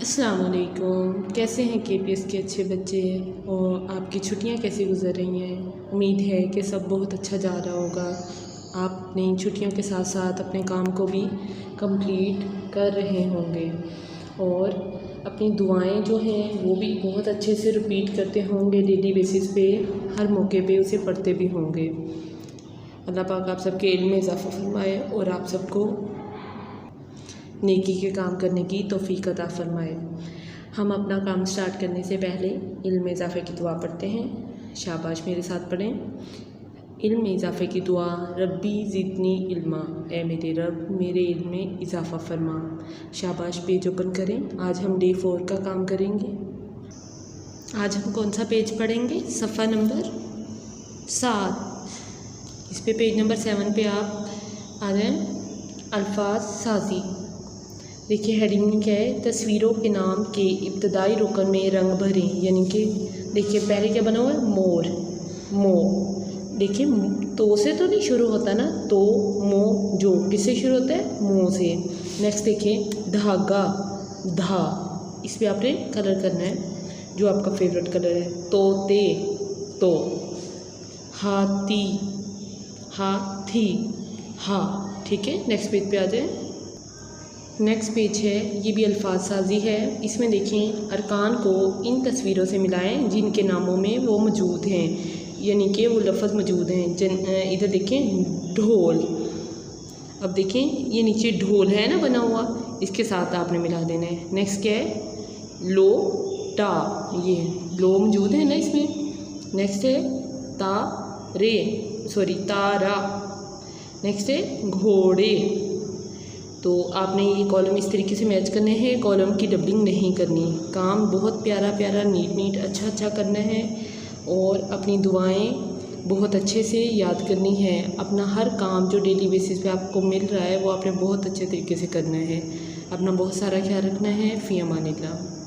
अस्सलाम वालेकुम। कैसे हैं केपीएस के अच्छे बच्चे और आपकी छुट्टियां कैसी गुजर रही हैं। उम्मीद है कि सब बहुत अच्छा जा रहा होगा। आप अपनी छुट्टियों के साथ साथ अपने काम को भी कंप्लीट कर रहे होंगे और अपनी दुआएं जो हैं वो भी बहुत अच्छे से रिपीट करते होंगे। डेली बेसिस पे हर मौके पे उसे पढ़ते भी होंगे। अल्लाह पाक आप सबके इल्म में इजाफ़ा फरमाए और आप सबको नेकी के काम करने की तौफीक अता फरमाए। हम अपना काम स्टार्ट करने से पहले इल्म में इजाफ़े की दुआ पढ़ते हैं। शाबाश, मेरे साथ पढ़ें। इल्म में इजाफ़े की दुआ। रब्बी ज़िदनी इल्मा, ए मेरे रब मेरे इल्म में इजाफ़ा फरमा। शाबाश, पेज ओपन करें। आज हम डे 4 का काम करेंगे। आज हम कौन सा पेज पढ़ेंगे? सफ़ा नंबर 7। इस पे पेज नंबर 7 पे आप आ जाएँ। अल्फाज साजी। देखिए हेडिंग क्या है? तस्वीरों के नाम के इब्तदाई रुकन में रंग भरें। यानी कि देखिए पहले क्या बना हुआ है? मोर, मो। देखिए तो से तो नहीं शुरू होता ना, तो मो जो किससे शुरू होता है? मो से। नेक्स्ट देखिए धागा, धा। इस पर आपने कलर करना है जो आपका फेवरेट कलर है। तोते, तो। हाथी, हाथी, हा। ठीक है, नेक्स्ट पेज पे आ जाए। नेक्स्ट पेज है, ये भी अल्फाज साजी है। इसमें देखें अरकान को इन तस्वीरों से मिलाएं जिनके नामों में वो मौजूद हैं, यानी कि वो लफ्ज़ मौजूद हैं। इधर देखें ढोल। अब देखें ये नीचे ढोल है ना बना हुआ, इसके साथ आपने मिला देना है। नेक्स्ट क्या है? लो टा, ये लो मौजूद है ना इसमें। नेक्स्ट है तारा। नेक्स्ट है घोड़े। तो आपने ये कॉलम इस तरीके से मैच करने हैं, कॉलम की डबलिंग नहीं करनी। काम बहुत प्यारा प्यारा नीट अच्छा करना है और अपनी दुआएं बहुत अच्छे से याद करनी है। अपना हर काम जो डेली बेसिस पे आपको मिल रहा है वो आपने बहुत अच्छे तरीके से करना है। अपना बहुत सारा ख्याल रखना है। फ़ी अमानिल्लाह।